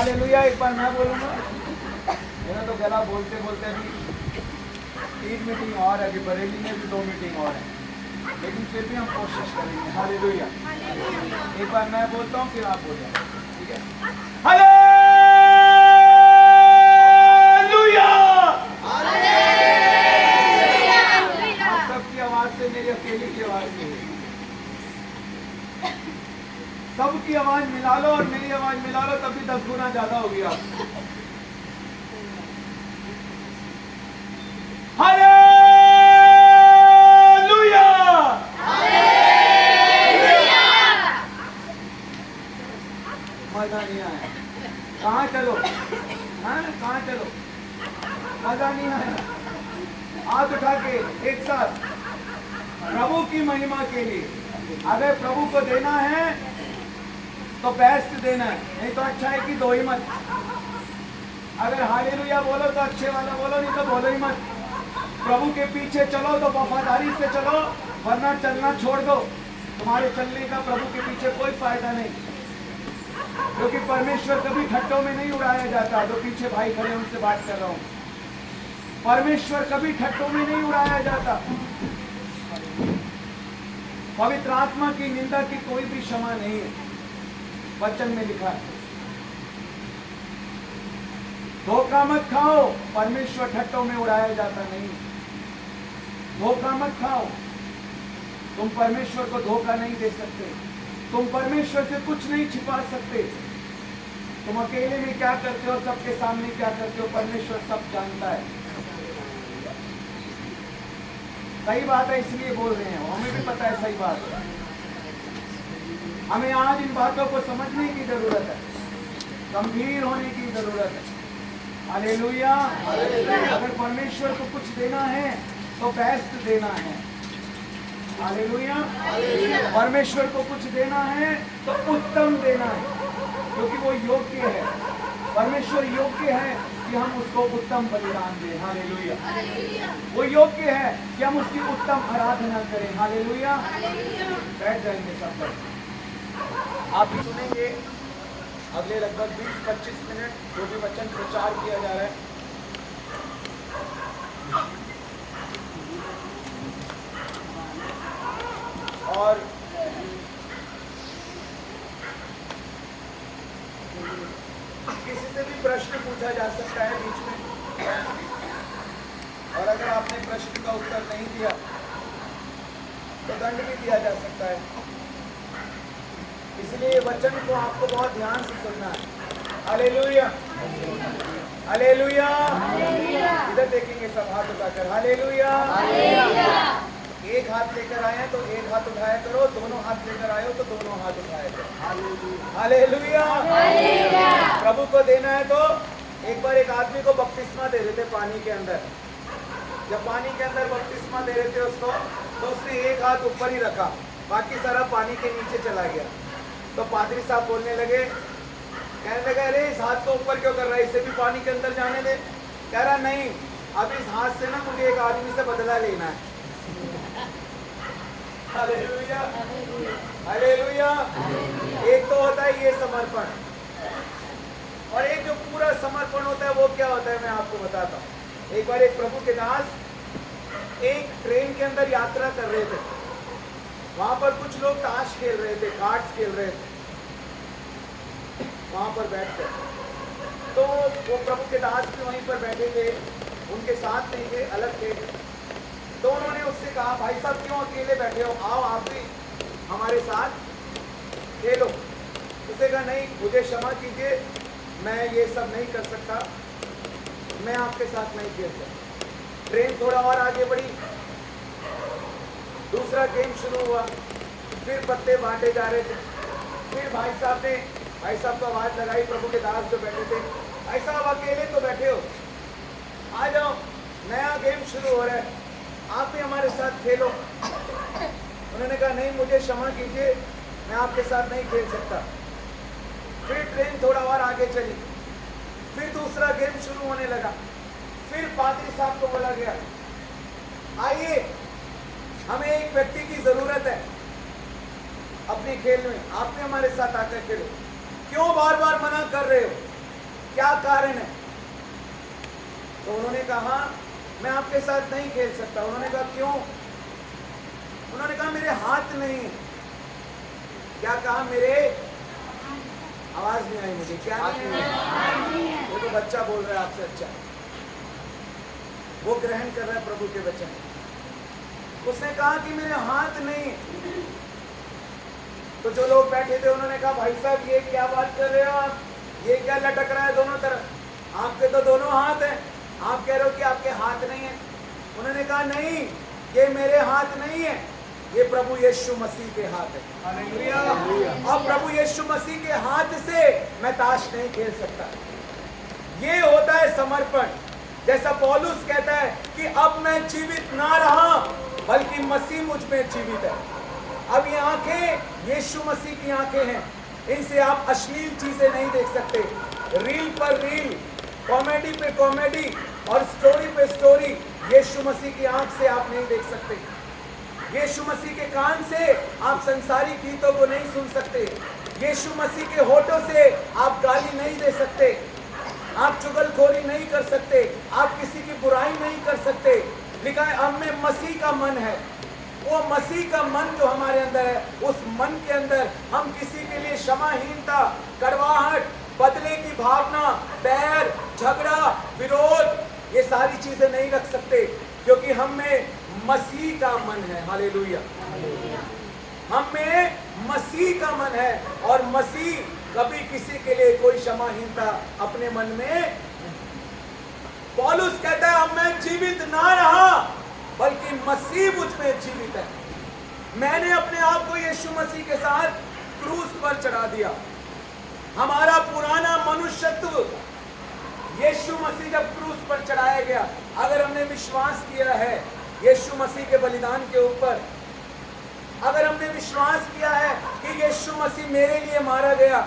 Hallelujah. एक बार मैं बोलूँगा, मेरा तो गला बोलते बोलते अभी 3 मीटिंग और है, अभी बरेली में भी 2 मीटिंग और है, लेकिन फिर भी हम कोशिश करेंगे। हालेलुया। एक बार मैं बोलता हूँ फिर आप बोलो, ठीक है? हालेलुया। आप सबकी आवाज से, मेरी अकेले की आवाज से, सबकी आवाज मिला लो और मेरी आवाज मिला लो, तब भी 10 गुना ज्यादा होगी आप। हालेलुया। मजा नहीं आया? कहाँ चलो? हाँ, कहाँ चलो? मजा नहीं आया? हाथ उठा के एक साथ प्रभु की महिमा के लिए, अगर प्रभु को देना है तो बेस्ट देना है, नहीं तो अच्छा है कि दो ही मत। अगर हालेलुया बोलो तो अच्छे वाला बोलो, नहीं तो बोलो ही मत। प्रभु के पीछे चलो तो वफादारी से चलो, वरना चलना छोड़ दो। तुम्हारे चलने का प्रभु के पीछे कोई फायदा नहीं, क्योंकि परमेश्वर कभी ठट्टों में नहीं उड़ाया जाता। जो पीछे भाई खड़े उनसे बात कर रहा हूँ, परमेश्वर कभी ठट्टों में नहीं उड़ाया जाता। पवित्र आत्मा की निंदा की कोई भी क्षमा नहीं है, वचन में लिखा है। धोखा मत खाओ, परमेश्वर ठट्टों में उड़ाया जाता नहीं। धोखा मत खाओ, तुम परमेश्वर को धोखा नहीं दे सकते, तुम परमेश्वर से कुछ नहीं छिपा सकते। तुम अकेले में क्या करते हो, सबके सामने क्या करते हो, परमेश्वर सब जानता है। सही बात है, इसलिए बोल रहे हैं, हमें भी पता है सही बात है। हमें आज इन बातों को समझने की जरूरत है, गंभीर होने की जरूरत है। हालेलुया। अगर परमेश्वर को कुछ देना है तो बेस्ट देना है। हालेलुया। परमेश्वर को कुछ देना है तो उत्तम देना है, क्योंकि वो योग्य है। परमेश्वर योग्य है कि हम उसको उत्तम बलिदान दें। हालेलुया। वो योग्य है कि हम उसकी उत्तम आराधना करें। हालेलुया। बैठ जाएंगे सब लोग, आप भी सुनेंगे अगले लगभग 20-25 मिनट जो भी वचन प्रचार किया जा रहा है। और किसी से भी प्रश्न पूछा जा सकता है बीच में, और अगर आपने प्रश्न का उत्तर नहीं दिया तो दंड भी दिया जा सकता है। इसलिए वचन को आपको बहुत ध्यान से सुनना है। हालेलुया। हालेलुया। इधर देखेंगे सब हाथ उठाकर। हालेलुया। एक हाथ लेकर आए हैं तो एक हाथ उठाया करो, दोनों हाथ लेकर आए हो तो दोनों हाथ उठाया करो। हालेलुया। प्रभु को देना है तो एक बार एक आदमी को बपतिस्मा दे देते पानी के अंदर। जब पानी के अंदर बपतिस्मा दे रहे थे उसको, तो उसने एक हाथ ऊपर ही रखा, बाकी सारा पानी के नीचे चला गया। तो पादरी साहब बोलने लगे, कहने लगा, अरे इस हाथ को ऊपर क्यों कर रहा है, इसे भी पानी के अंदर जाने दे। कह रहा नहीं, अब इस हाथ से ना मुझे एक आदमी से बदला लेना है। हालेलुया। हालेलुया। एक तो होता है ये समर्पण, और एक जो पूरा समर्पण होता है वो क्या होता है मैं आपको बताता हूँ। एक बार एक प्रभु के दास एक ट्रेन के अंदर यात्रा कर रहे थे। वहां पर कुछ लोग ताश खेल रहे थे, कार्ड्स खेल रहे थे वहां पर बैठकर। तो वो प्रभु के दास भी वहीं पर बैठे थे, उनके साथ नहीं थे, अलग थे। तो उन्होंने उससे कहा, भाई साहब क्यों अकेले बैठे हो, आओ आप भी हमारे साथ खेलो। उसने कहा नहीं, मुझे क्षमा कीजिए, मैं ये सब नहीं कर सकता, मैं आपके साथ नहीं खेल सकता। ट्रेन थोड़ा और आगे बढ़ी, दूसरा गेम शुरू हुआ, फिर पत्ते बांटे जा रहे थे। फिर भाई साहब को आवाज लगाई, प्रभु के दास जो बैठे थे, भाई साहब अकेले तो बैठे हो, आ जाओ, नया गेम शुरू हो रहा है, आप भी हमारे साथ खेलो। उन्होंने कहा नहीं, मुझे क्षमा कीजिए, मैं आपके साथ नहीं खेल सकता। फिर ट्रेन थोड़ा और आगे चली, फिर दूसरा गेम शुरू होने लगा। फिर पादरी साहब को बोला गया, आइए, हमें एक व्यक्ति की जरूरत है अपने खेल में, आप भी हमारे साथ आकर खेलो। क्यों बार बार मना कर रहे हो, क्या कारण है? तो उन्होंने कहा मैं आपके साथ नहीं खेल सकता। उन्होंने कहा क्यों? उन्होंने कहा मेरे हाथ नहीं है। क्या कहा? मेरे, आवाज नहीं आई मुझे, क्या नहीं है? वो तो बच्चा बोल रहा है आपसे अच्छा, वो ग्रहण कर रहा है प्रभु के वचन। उसने कहा कि मेरे हाथ नहीं है। तो जो लोग बैठे थे उन्होंने कहा भाई साहब ये क्या बात कर रहे हो आप, ये क्या लटक रहा है दोनों तरफ, आपके तो दोनों हाथ हैं, आप कह रहे हो कि आपके हाथ नहीं है। उन्होंने कहा नहीं, ये मेरे हाथ नहीं है, ये प्रभु यीशु मसीह के हाथ है। हालेलुया। और प्रभु यीशु मसीह के हाथ से मैं ताश नहीं खेल सकता। ये होता है समर्पण। जैसा पौलुस कहता है कि अब मैं जीवित ना रहा बल्कि मसीह मुझ में जीवित है। अब ये आंखें यीशु मसीह की आंखें हैं, इनसे आप अश्लील चीजें नहीं देख सकते। रील पर रील, कॉमेडी पे कॉमेडी और स्टोरी पे स्टोरी यीशु मसीह की आंख से आप नहीं देख सकते। यीशु मसीह के कान से आप संसारिक गीतों को नहीं सुन सकते। यीशु मसीह के होठों से आप गाली नहीं दे सकते, आप चुगलखोरी नहीं कर सकते, आप किसी की बुराई नहीं कर सकते। लिखा है हम में मसीह का मन है। वो मसीह का मन जो हमारे अंदर है, उस मन के अंदर हम किसी के लिए क्षमाहीनता, कड़वाहट, बदले की भावना, बैर, झगड़ा, विरोध, ये सारी चीजें नहीं रख सकते, क्योंकि हम में मसीह का मन है। हालेलुया। हम में मसीह का मन है और मसीह कभी किसी के लिए कोई क्षमाहीनता अपने मन में। पौलुस कहता है अब मैं जीवित ना रहा बल्कि मसीह मुझ में जीवित है। मैंने अपने आप को यीशु मसीह के साथ क्रूस पर चढ़ा दिया। हमारा पुराना मनुष्यत्व यीशु मसीह जब क्रूस पर चढ़ाया गया, अगर हमने विश्वास किया है यीशु मसीह के बलिदान के ऊपर, अगर हमने विश्वास किया है कि यीशु मसीह मेरे लिए मारा गया,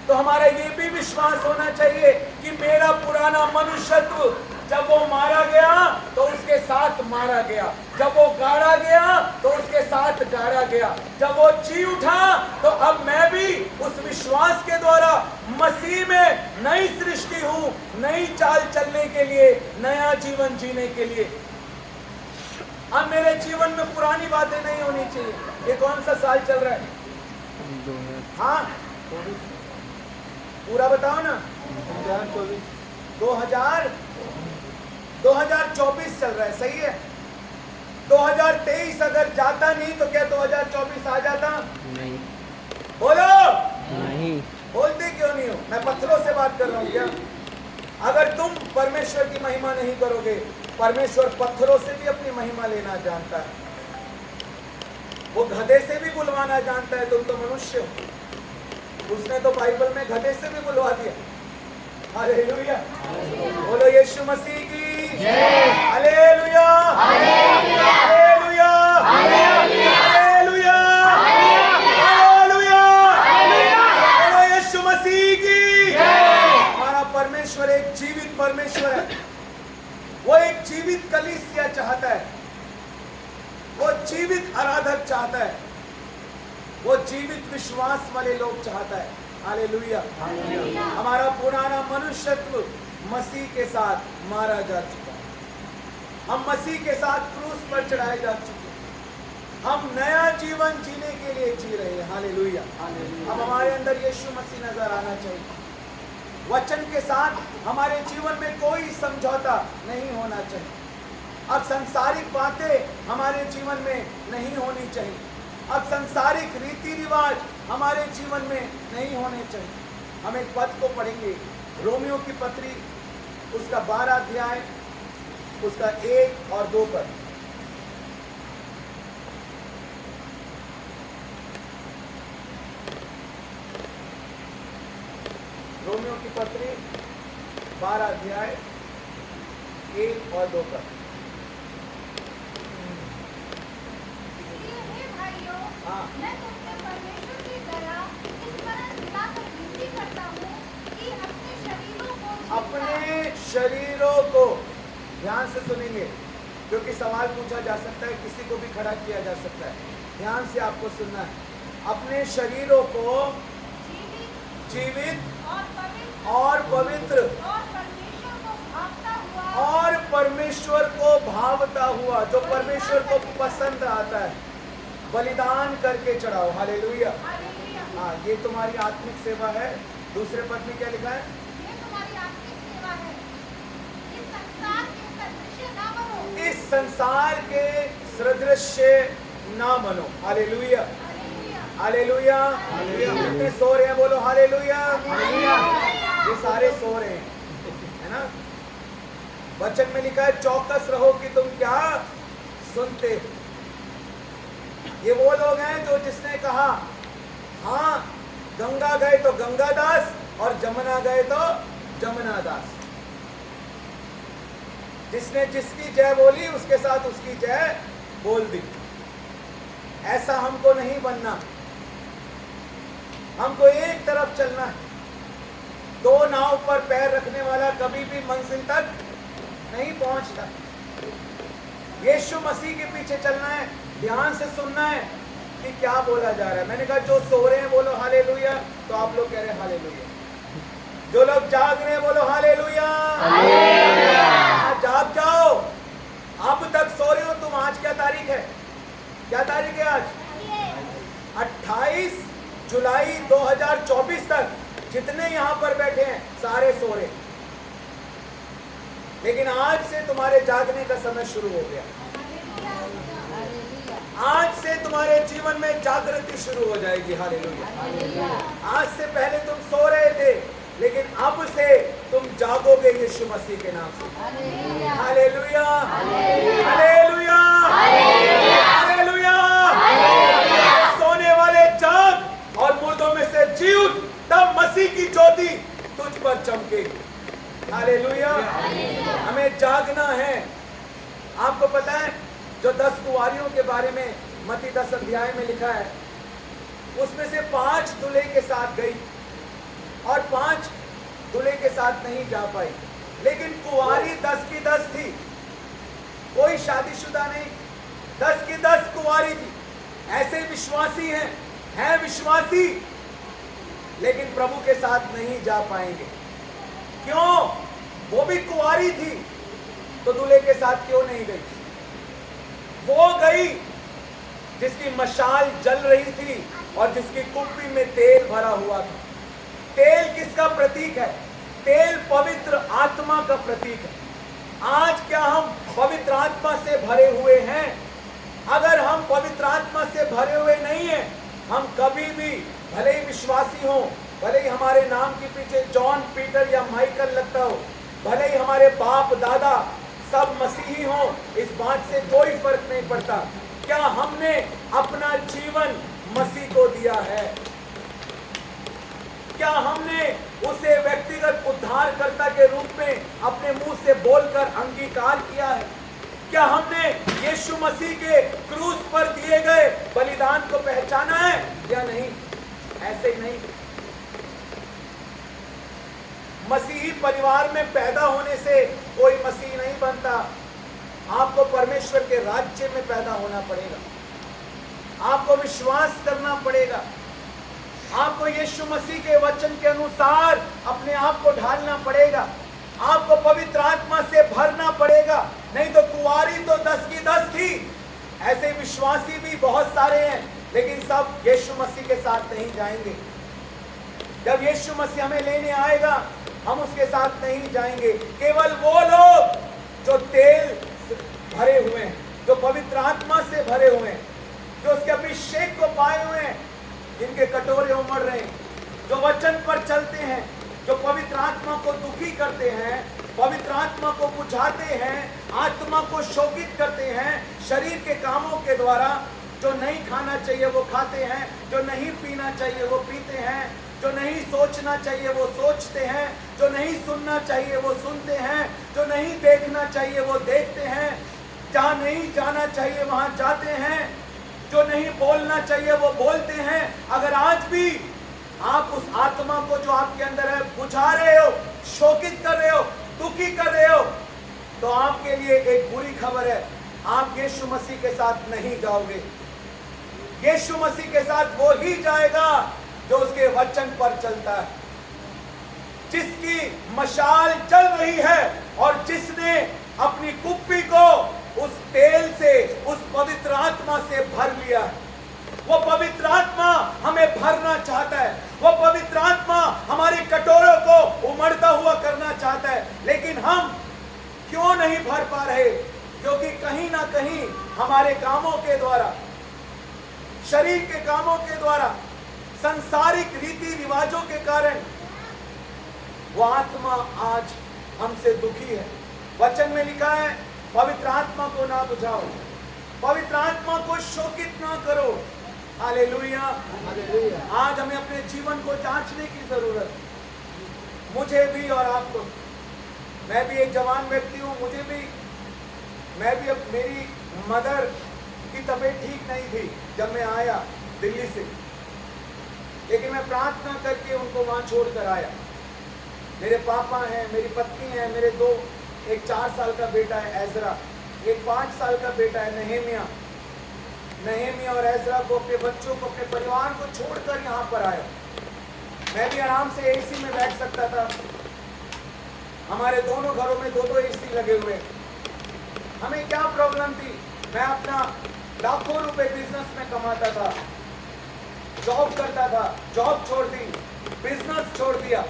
तो हमारा ये भी विश्वास होना चाहिए कि मेरा पुराना मनुष्यत्व जब वो मारा गया तो उसके साथ मारा गया, जब वो गाड़ा गया तो उसके साथ गाड़ा गया, जब वो जी उठा तो अब मैं भी उस विश्वास के द्वारा मसीह में नई सृष्टि हूं, नई चाल चलने के लिए, नया जीवन जीने के लिए। अब मेरे जीवन में पुरानी बातें नहीं होनी चाहिए। ये कौन सा साल चल रहा है? हाँ पूरा बताओ ना। 2024 चल रहा है, सही है। 2023 अगर जाता नहीं तो क्या 2024 आ जाता? नहीं। बोलो नहीं। बोलते क्यों नहीं हो? मैं पत्थरों से बात कर रहा हूँ क्या? अगर तुम परमेश्वर की महिमा नहीं करोगे, परमेश्वर पत्थरों से भी अपनी महिमा लेना जानता है, वो गधे से भी बुलवाना जानता है। तुम तो मनुष्य हो, उसने तो बाइबल में गधे से भी बुलवा दिया। हालेलुया। बोलो यीशु मसीह की जय। Hallelujah, hallelujah, hallelujah, hallelujah, hallelujah. बोलो यीशु मसीह की जय। हमारा परमेश्वर एक जीवित परमेश्वर है। वो एक जीवित कलीसिया चाहता है, वो जीवित आराधक चाहता है, वो जीवित विश्वास वाले लोग चाहता है। हालेलुया। हमारा पुराना मनुष्यत्व मसीह के साथ मारा जा चुका है, हम मसीह के साथ क्रूस पर चढ़ाए जा चुके हैं, हम नया जीवन जीने के लिए जी रहे हैं। हालेलुया। अब हमारे अंदर यीशु मसीह नजर आना चाहिए। वचन के साथ हमारे जीवन में कोई समझौता नहीं होना चाहिए। अब संसारिक बातें हमारे जीवन में नहीं होनी चाहिए। अब संसारिक रीति रिवाज हमारे जीवन में नहीं होने चाहिए। हम एक पद को पढ़ेंगे, रोमियो की पत्री उसका 12 अध्याय उसका 1 और 2 पद। रोमियो की पत्री 12 अध्याय 1 और 2 पद। हाँ। मैं तुमसे परमेश्वर की दया इस वरन दिलाकर विनती करता हूँ कि अपने शरीरों को ध्यान से सुनेंगे, क्योंकि सवाल पूछा जा सकता है, किसी को भी खड़ा किया जा सकता है। ध्यान से आपको सुनना है। अपने शरीरों को जीवित और पवित्र और पवित्र और परमेश्वर को भावता हुआ, जो परमेश्वर को पसंद आता है, बलिदान करके चढ़ाओ। हालेलुया। हाँ, ये तुम्हारी आत्मिक सेवा है। दूसरे पद में क्या लिखा है? ये तुम्हारी आत्मिक सेवा है। इस संसार के सदृश ना बनो। इस संसार के सदृश ना बनो। Hallelujah, hallelujah. कितने सो रहे हैं? बोलो हालेलुया। ये सारे सो रहे हैं, है ना? वचन में लिखा है चौकस रहो कि तुम क्या सुनते। ये वो लोग हैं जो जिसने कहा हाँ गंगा गए तो गंगादास और जमुना गए तो जमुनादास। जिसने जिसकी जय बोली उसके साथ उसकी जय बोल दी। ऐसा हमको नहीं बनना। हमको एक तरफ चलना है। दो नाव पर पैर रखने वाला कभी भी मंजिल तक नहीं पहुंचता। यीशु मसीह के पीछे चलना है, ध्यान से सुनना है कि क्या बोला जा रहा है। मैंने कहा जो सो रहे हैं बोलो हालेलुया, तो आप लोग कह रहे हैं हालेलुया। जो लोग जाग रहे हैं बोलो हालेलुया। जाग जाओ। अब तक सो रहे हो तुम। आज क्या तारीख है? क्या तारीख है आज? 28 जुलाई 2024 तक जितने यहाँ पर बैठे हैं सारे सो रहे। लेकिन आज से तुम्हारे जागने का समय शुरू हो गया। आज से तुम्हारे जीवन में जागृति शुरू हो जाएगी। हालेलुया। आज से पहले तुम सो रहे थे, लेकिन अब से तुम जागोगे यीशु मसीह के नाम से। Hallelujah, hallelujah, hallelujah. सोने वाले जाग और मुर्दों में से जी उठ, तब मसीह की ज्योति तुझ पर चमकेगी। हालेलुया। हमें जागना है। आपको पता है जो 10 कुंवारियों के बारे में मत्ती 10 अध्याय में लिखा है, उसमें से 5 दूल्हे के साथ गई और 5 दूल्हे के साथ नहीं जा पाई। लेकिन कुंवारी 10 की 10 थी, कोई शादीशुदा नहीं। 10 की 10 कुंवारी थी। ऐसे विश्वासी हैं विश्वासी, लेकिन प्रभु के साथ नहीं जा पाएंगे। क्यों? वो भी कुंवारी थी तो दूल्हे के साथ क्यों नहीं गई? वो गई जिसकी मशाल जल रही थी और जिसकी कुप्पी में तेल भरा हुआ था। तेल किसका प्रतीक है? तेल पवित्र आत्मा का प्रतीक है। आज क्या हम पवित्र आत्मा से भरे हुए हैं? अगर हम पवित्र आत्मा से भरे हुए नहीं हैं, हम कभी भी, भले ही विश्वासी हो, भले ही हमारे नाम के पीछे जॉन, पीटर या माइकल लगता हो, भले ही हमारे बाप दादा सब मसीही हो, इस बात से कोई फर्क नहीं पड़ता। क्या हमने अपना जीवन मसीह को दिया है? क्या हमने उसे व्यक्तिगत उद्धारकर्ता के रूप में अपने मुंह से बोलकर अंगीकार किया है? क्या हमने यीशु मसीह के क्रूस पर दिए गए बलिदान को पहचाना है या नहीं? ऐसे ही नहीं। मसीही परिवार में पैदा होने से कोई मसीह नहीं बनता। आपको परमेश्वर के राज्य में पैदा होना पड़ेगा। आपको विश्वास करना पड़ेगा। आपको यीशु मसीह के वचन के अनुसार अपने आप को ढालना पड़ेगा। आपको पवित्र आत्मा से भरना पड़ेगा। नहीं तो कुंवारी तो 10 की 10 थी। ऐसे विश्वासी भी बहुत सारे हैं, लेकिन सब यीशु मसीह के साथ नहीं जाएंगे। जब यीशु मसीह हमें लेने आएगा, हम उसके साथ नहीं जाएंगे। केवल वो लोग जो तेल भरे हुए हैं, जो पवित्र आत्मा से भरे हुए हैं, जो उसके अभिषेक को पाए हुए हैं, जिनके कटोरे उमड़ रहे हैं, जो वचन पर चलते हैं, जो पवित्र आत्मा को दुखी करते हैं, पवित्र आत्मा को बुझाते हैं, आत्मा को शोकित करते हैं, शरीर के कामों के द्वारा। जो नहीं खाना चाहिए वो खाते हैं, जो नहीं पीना चाहिए वो पीते हैं, जो नहीं सोचना चाहिए वो सोचते हैं, जो नहीं सुनना चाहिए वो सुनते हैं, जो नहीं देखना चाहिए वो देखते हैं, जहाँ नहीं जाना चाहिए वहाँ जाते हैं, जो नहीं बोलना चाहिए वो बोलते हैं। अगर आज भी आप उस आत्मा को जो आपके अंदर है बुझा रहे हो, शोकित कर रहे हो, दुखी कर रहे हो, तो आपके लिए एक बुरी खबर है। आप यीशु मसीह के साथ नहीं जाओगे। यीशु मसीह के साथ वो ही जाएगा जो उसके वचन पर चलता है। जिसकी मशाल जल रही है और जिसने अपनी कुप्पी को उस तेल से, उस पवित्र आत्मा से भर लिया है। वो पवित्र आत्मा हमें भरना चाहता है। वो पवित्र आत्मा हमारे कटोरों को उमड़ता हुआ करना चाहता है, लेकिन हम क्यों नहीं भर पा रहे? क्योंकि कहीं ना कहीं हमारे कामों के द्वारा, शरीर के कामों के द्वारा, सांसारिक रीति रिवाजों के कारण वो आत्मा आज हमसे दुखी है। वचन में लिखा है, पवित्र आत्मा को ना बुझाओ, पवित्र आत्मा को शोकित ना करो। हालेलुया। आज हमें अपने जीवन को जांचने की जरूरत है, मुझे भी और आपको। मैं भी एक जवान व्यक्ति हूँ, मेरी मदर की तबीयत ठीक नहीं थी जब मैं आया दिल्ली से, लेकिन मैं प्रार्थना करके उनको वहां छोड़कर आया। मेरे पापा हैं, मेरी पत्नी है, मेरे दो, एक 4 साल का बेटा है एजरा, एक 5 साल का बेटा है नहेमिया और एजरा को, अपने बच्चों को, अपने परिवार को छोड़कर यहाँ पर आया। मैं भी आराम से एसी में बैठ सकता था। हमारे दोनों घरों में 2-2 एसी लगे हुए। हमें क्या प्रॉब्लम थी? मैं अपना लाखों रुपए बिजनेस में कमाता था, जॉब करता था, जॉब छोड़ दी, बिजनेस छोड़ दिया,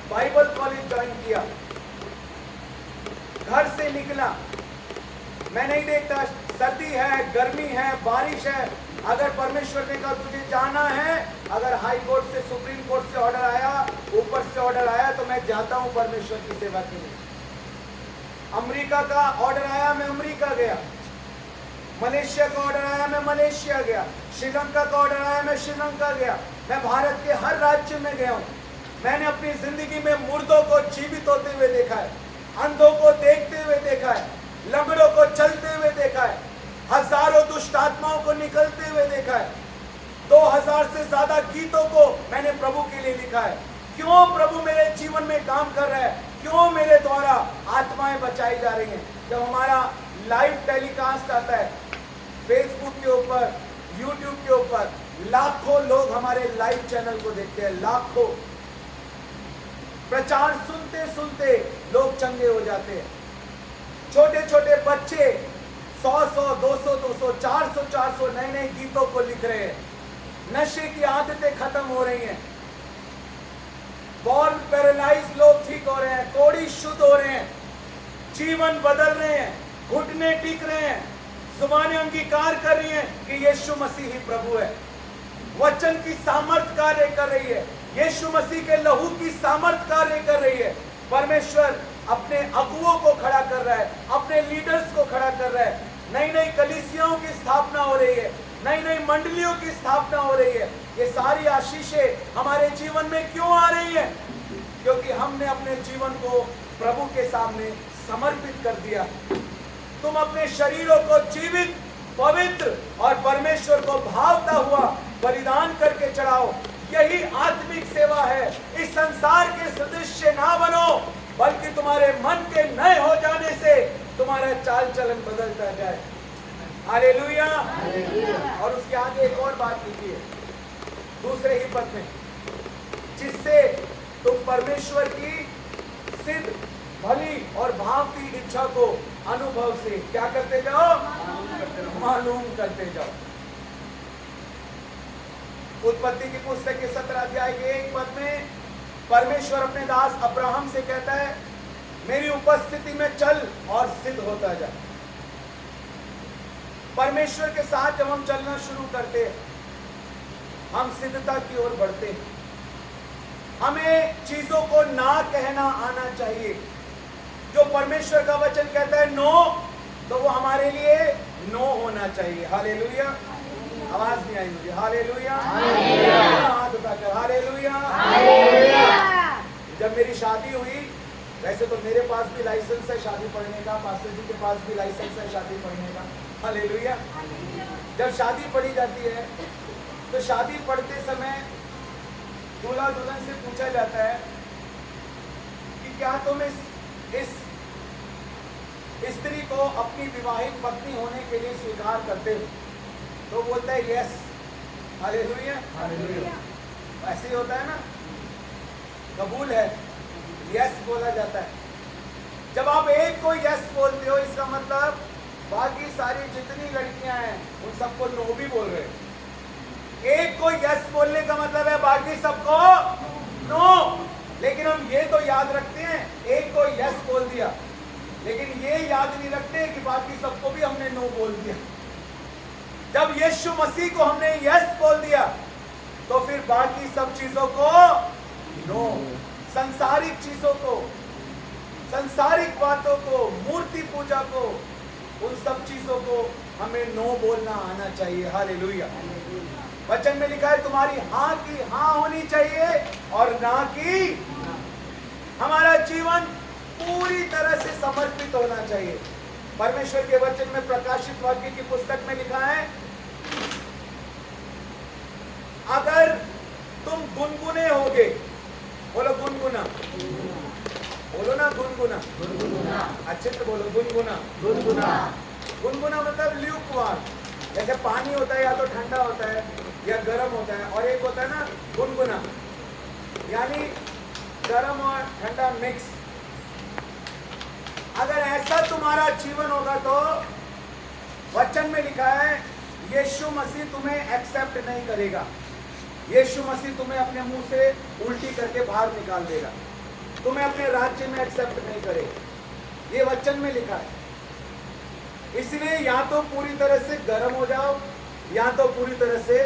बाइबल कॉलेज ज्वाइन किया, घर से निकला। मैं नहीं देखता सर्दी है, गर्मी है, बारिश है। अगर परमेश्वर ने कहा तुझे जाना है, अगर हाई कोर्ट से, सुप्रीम कोर्ट से ऑर्डर आया, ऊपर से ऑर्डर आया, तो मैं जाता हूं परमेश्वर की सेवा के लिए। अमेरिका का ऑर्डर आया, मैं अमेरिका गया। मलेशिया का ऑर्डर आया, मैं मलेशिया गया। श्रीलंका का ऑर्डर आया, मैं श्रीलंका गया। मैं भारत के हर राज्य में गया हूं। मैंने अपनी जिंदगी में मुर्दों को जीवित होते हुए देखा है, अंधों को देखते हुए देखा है, लंगड़ों को चलते हुए देखा है, हजारों दुष्ट आत्माओं को निकलते हुए देखा है। 2000 से ज्यादा गीतों को मैंने प्रभु के लिए लिखा है। क्यों प्रभु मेरे जीवन में काम कर रहा है? क्यों मेरे द्वारा आत्माएं बचाई जा रही हैं? जब हमारा लाइव टेलीकास्ट आता है फेसबुक के ऊपर, यूट्यूब के ऊपर, लाखों लोग हमारे लाइव चैनल को देखते हैं, लाखों। प्रचार सुनते सुनते लोग चंगे हो जाते हैं। छोटे छोटे बच्चे 100-100, 200-200, 400-400 नए नए गीतों को लिख रहे हैं। नशे की आदतें खत्म हो रही हैं। बॉर्न पैरालाइज लोग ठीक हो रहे हैं, कोड़ी शुद्ध हो रहे हैं, जीवन बदल रहे हैं, घुटने टिक रहे हैं, जुबानें अंगीकार कर रही हैं कि यीशु मसीह ही प्रभु है। वचन की सामर्थ कार्य कर रही है, यीशु मसीह के लहू की सामर्थ कार्य कर रही है। परमेश्वर अपने अगुओं को खड़ा कर रहा है, अपने लीडर्स को खड़ा कर रहा है। नई नई कलीसियाओं की स्थापना हो रही है, नई नई मंडलियों की स्थापना हो रही है। ये सारी आशीषें हमारे जीवन में क्यों आ रही है? क्योंकि हमने अपने जीवन को प्रभु के सामने समर्पित कर दिया। तुम अपने शरीरों को जीवित, पवित्र और परमेश्वर को भावता हुआ बलिदान करके चढ़ाओ। यही आत्मिक सेवा है। इस संसार के सदस्य ना बनो, बल्कि तुम्हारे मन के नए हो जाने से तुम्हारा चाल चलन बदलता जाए। हालेलुया। और उसके आगे एक और बात लिखी है दूसरे ही पद में, जिससे तुम परमेश्वर की सिद्ध, भली और भावती इच्छा को अनुभव से क्या करते जाओ? मालूम करते जाओ। उत्पत्ति की पुस्तक के 17 अध्याय के 1 पद में परमेश्वर अपने दास अब्राहम से कहता है, मेरी उपस्थिति में चल और सिद्ध होता जा। परमेश्वर के साथ जब हम चलना शुरू करते हैं, हम सिद्धता की ओर बढ़ते हैं। हमें चीजों को ना कहना आना चाहिए। जो परमेश्वर का वचन कहता है नो, तो वो हमारे लिए नो होना चाहिए। हालेलुया। आवाज नहीं आई मुझे। हालेलुया। हाथ उठाकर हालेलुया। जब मेरी शादी हुई, वैसे तो मेरे पास भी लाइसेंस है शादी पढ़ने का, पास्टर जी के पास भी लाइसेंस है शादी पढ़ने का। हालेलुया। जब शादी पढ़ी जाती है तो शादी पढ़ते समय दूल्हा दुल्हन से पूछा जाता है कि क्या तुम इस स्त्री को अपनी विवाहित पत्नी होने के लिए स्वीकार करते हो? तो बोलता है यस। हालेलुया। ऐसे ही होता है ना, कबूल है। यस बोला जाता है। जब आप एक को यस बोलते हो, इसका मतलब बाकी सारी जितनी लड़कियां हैं उन सबको नो भी बोल रहे हैं। एक को यस बोलने का मतलब है बाकी सबको नो। लेकिन हम ये तो याद रखते हैं, एक को यस बोल दिया, लेकिन ये याद नहीं रखते कि बाकी सबको भी हमने नो बोल दिया। जब यीशु मसीह को हमने यस बोल दिया तो फिर बाकी सब चीजों को नो। सांसारिक चीजों को, सांसारिक बातों को, मूर्ति पूजा को, उन सब चीजों को हमें नो बोलना आना चाहिए। हालेलुया। वचन में लिखा है तुम्हारी हाँ की हाँ होनी चाहिए और ना की। हमारा जीवन पूरी तरह से समर्पित होना चाहिए। परमेश्वर के वचन में प्रकाशित वाक्य की पुस्तक में लिखा है, अगर तुम गुनगुने होगे, बोलो गुनगुना, बोलो ना गुनगुना, अच्छे से बोलो गुनगुना। गुनगुना मतलब ल्यूकवार्म। जैसे पानी होता है या तो ठंडा होता है या गर्म होता है, और एक होता है ना गुनगुना, यानी गर्म और ठंडा मिक्स। अगर ऐसा तुम्हारा जीवन होगा तो वचन में लिखा है यीशु मसीह तुम्हें एक्सेप्ट नहीं करेगा। यीशु मसीह तुम्हें अपने मुंह से उल्टी करके बाहर निकाल देगा, तुम्हें अपने राज्य में एक्सेप्ट नहीं करेगा। ये वचन में लिखा है। इसलिए या तो पूरी तरह से गर्म हो जाओ, या तो पूरी तरह से,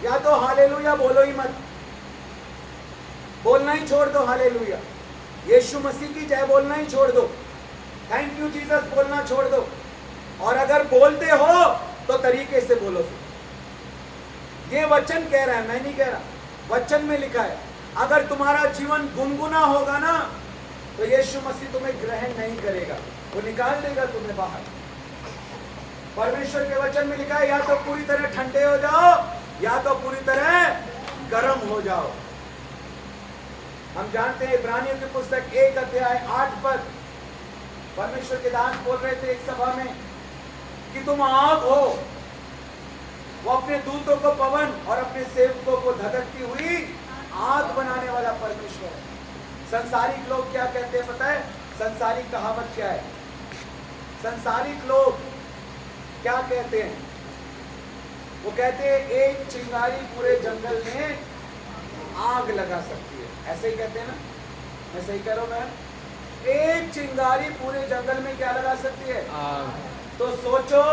या तो हालेलुया बोलो ही मत, बोलना ही छोड़ दो। हालेलुया, यीशु मसीह की जय बोलना ही छोड़ दो, थैंक यू जीसस बोलना छोड़ दो। और अगर बोलते हो तो तरीके से बोलो। ये वचन कह रहा है, मैं नहीं कह रहा, वचन में लिखा है। अगर तुम्हारा जीवन गुनगुना होगा ना तो यीशु मसीह तुम्हें ग्रहण नहीं करेगा, वो निकाल देगा तुम्हें बाहर। परमेश्वर के वचन में लिखा है या तो पूरी तरह ठंडे हो जाओ या तो पूरी तरह गर्म हो जाओ। हम जानते हैं इब्रानियों की पुस्तक 1 अध्याय 8 पद, परमेश्वर के दास बोल रहे थे एक सभा में कि तुम आग हो। वो अपने दूतों को पवन और अपने सेवकों को धधकती हुई आग बनाने वाला परमेश्वर है। संसारिक लोग क्या कहते हैं पता है? संसारिक कहावत क्या है? संसारिक लोग क्या कहते हैं? वो कहते हैं एक चिंगारी पूरे जंगल में आग लगा सकती है। ऐसे ही कहते हैं ना? मैं सही कह रहा हूं मैं? एक चिंगारी पूरे जंगल में क्या लगा सकती है? आग। तो सोचो,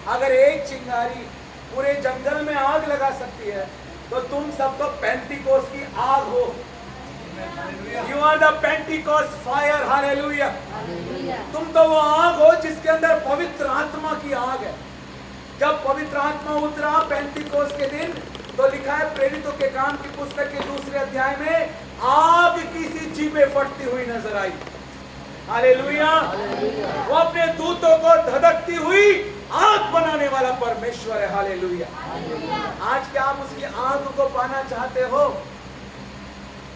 अगर एक चिंगारी पूरे जंगल में आग लगा सकती है तो तुम सब तो पेंटिकोस की आग हो। You are the Pentecost fire. Hallelujah. तुम तो वो आग हो जिसके अंदर पवित्र आत्मा की आग है। जब पवित्र आत्मा उतरा पेंटिकोस के दिन, तो लिखा है प्रेरितों के काम की पुस्तक के 2 अध्याय में, आग की सी जीभें फटती हुई नजर आई। हालेलुया। वो अपने दूतों को धधकती हुई आग बनाने वाला परमेश्वर है। हालेलुया। आज क्या आप उसकी आग को पाना चाहते हो?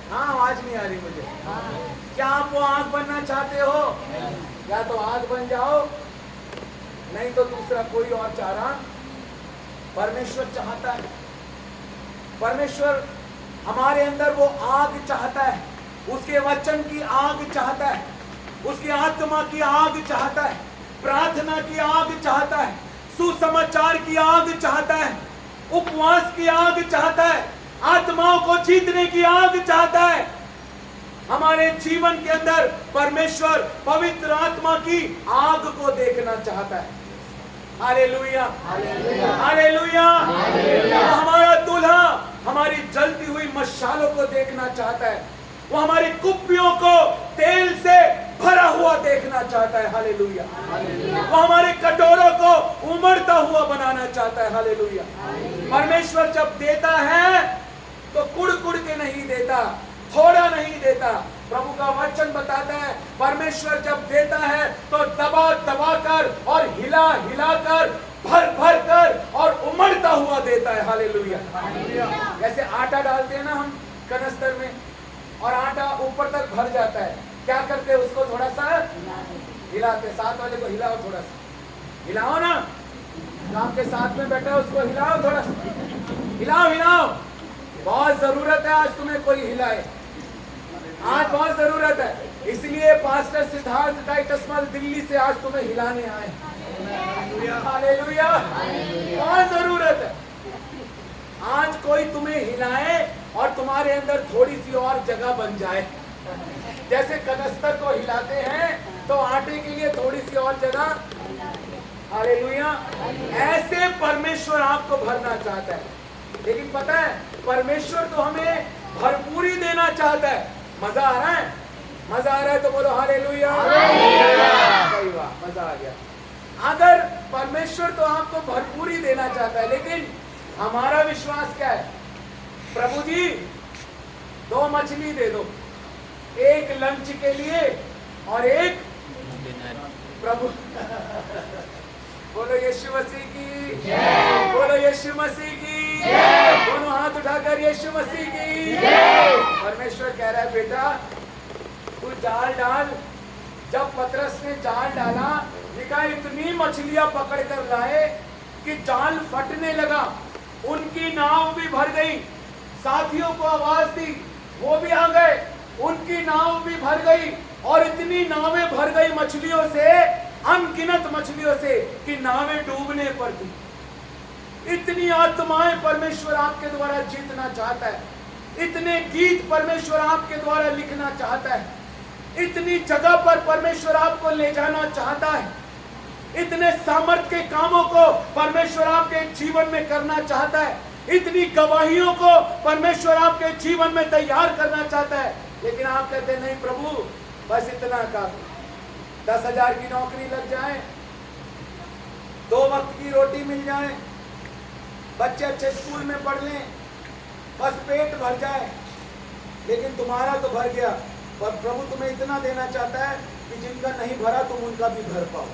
हाँ, आवाज नहीं आ रही मुझे। क्या आप वो आग बनना चाहते हो? या तो आग बन जाओ, नहीं तो दूसरा कोई और चारा परमेश्वर चाहता है। परमेश्वर हमारे अंदर वो आग चाहता है, उसके वचन की आग चाहता है, उसकी आत्मा की आग चाहता है, प्रार्थना की आग चाहता है, सुसमाचार की आग चाहता है, उपवास की आग चाहता है, आत्माओं को जीतने की आग चाहता है। हमारे जीवन के अंदर परमेश्वर पवित्र आत्मा की आग को देखना चाहता है। Hallelujah, hallelujah. हमारा दूल्हा हमारी जलती हुई मशालों को देखना चाहता है। वो हमारी कुप्पियों को तेल से भरा हुआ देखना चाहता है। हालेलुया। वो हमारे कटोरों को उमड़ता हुआ बनाना चाहता है। हालेलुया। परमेश्वर जब देता है तो कुड़ कुड़ के नहीं देता, थोड़ा नहीं देता। प्रभु का वचन बताता है परमेश्वर जब देता है तो दबा दबा कर और हिला हिला कर, भर भर कर और उमड़ता हुआ देता है। हालेलुया। जैसे आटा डालते हैं ना हम कनस्तर में, और आटा ऊपर तक भर जाता है, क्या करते हैं? उसको थोड़ा सा हिलाते। साथ वाले को हिलाओ, थोड़ा सा हिलाओ ना, आपके साथ में बैठा है उसको हिलाओ, थोड़ा सा हिलाओ, हिलाओ। बहुत जरूरत है आज तुम्हें कोई हिलाए। आज बहुत जरूरत है, इसलिए पास्टर सिद्धार्थ टाइटस मल दिल्ली से आज तुम्हें हिलाने आए। हालेलुया, बहुत जरूरत है। आज कोई तुम्हें हिलाए और तुम्हारे अंदर थोड़ी सी और जगह बन जाए। जैसे कनस्तर को हिलाते हैं तो आटे के लिए थोड़ी सी और जगह। हालेलुया, ऐसे परमेश्वर आपको भरना चाहता है। लेकिन पता है, परमेश्वर तो हमें भरपूरी देना चाहता है। मजा आ रहा है? मजा आ रहा है तो बोलो हालेलुया। सही वाह, मजा आ गया। अगर परमेश्वर तो आपको भरपूरी देना चाहता है, लेकिन हमारा विश्वास क्या है? प्रभु जी 2 मछली दे दो, एक लंच के लिए और एक प्रभु बोलो यीशु मसीह की जय, बोलो यीशु मसीह की जय, दोनों हाथ उठाकर यीशु मसीह की जय। परमेश्वर कह रहा है बेटा तू जाल डाल। जब पतरस ने जाल डाला, लिखा इतनी मछलियां पकड़ कर लाए कि जाल फटने लगा, उनकी नाव भी भर गई। साथियों को आवाज दी, वो भी आ गए, उनकी नाव भी भर गई और इतनी नावें भर गई मछलियों से, अनगिनत मछलियों से, कि नावें डूबने पर थी। इतनी आत्माएं परमेश्वर आपके द्वारा जीतना चाहता है, इतने गीत परमेश्वर आपके द्वारा लिखना चाहता है, इतनी जगह पर परमेश्वर आपको ले जाना चाहता है, इतने सामर्थ के कामों को परमेश्वर आपके जीवन में करना चाहता है, इतनी गवाहियों को परमेश्वर आपके जीवन में तैयार करना चाहता है। लेकिन आप कहते नहीं प्रभु बस इतना काफी, 10,000 की नौकरी लग जाए, 2 वक्त की रोटी मिल जाए, बच्चे अच्छे स्कूल में पढ़ लें, बस पेट भर जाए। लेकिन तुम्हारा तो भर गया, पर प्रभु तुम्हें इतना देना चाहता है कि जिनका नहीं भरा तुम उनका भी भर पाओ।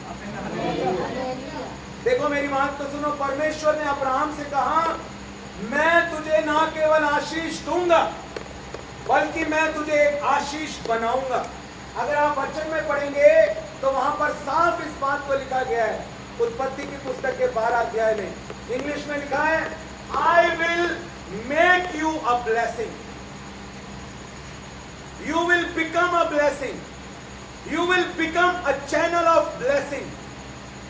देखो मेरी बात तो सुनो, परमेश्वर ने अब्राहम से कहा मैं तुझे ना केवल आशीष दूंगा बल्कि मैं तुझे एक आशीष बनाऊंगा। अगर आप वचन में पढ़ेंगे तो वहां पर साफ इस बात को लिखा गया है, उत्पत्ति की पुस्तक के 12 अध्याय में, इंग्लिश में लिखा है I will make you a blessing, you will become a blessing, you will become a channel of blessing.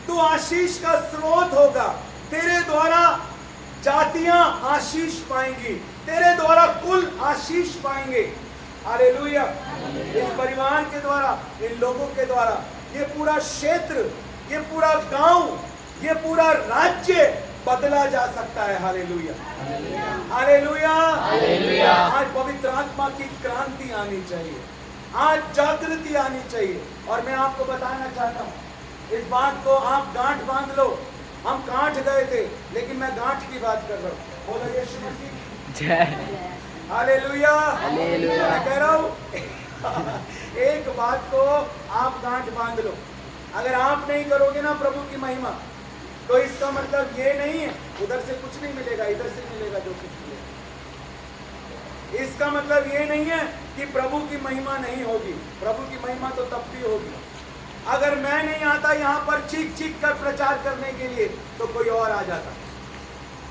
तू आशीष का स्रोत होगा, तेरे द्वारा जातियां आशीष पाएंगी, तेरे द्वारा कुल आशीष पाएंगे। हालेलुया। इस परिवार के द्वारा, इन लोगों के द्वारा ये पूरा क्षेत्र, ये पूरा गांव, ये पूरा राज्य बदला जा सकता है। Hallelujah, hallelujah, hallelujah. आज पवित्र आत्मा की क्रांति आनी चाहिए, आज जागृति आनी चाहिए। और मैं आपको बताना चाहता हूँ, इस बात को आप गांठ बांध लो। हम कांठ गए थे, लेकिन मैं गांठ की बात कर रहा हूँ। बोलो यीशु मसीह जय, हालेलुया, हालेलुया। मैं कह रहा हूँ एक बात को आप गांठ बांध लो। अगर आप नहीं करोगे ना प्रभु की महिमा, तो इसका मतलब ये नहीं है उधर से कुछ नहीं मिलेगा, इधर से मिलेगा जो कुछ मिलेगा। इसका मतलब ये नहीं है कि प्रभु की महिमा नहीं होगी, प्रभु की महिमा तो तब भी होगी। अगर मैं नहीं आता यहाँ पर चीख चीख कर प्रचार करने के लिए तो कोई और आ जाता,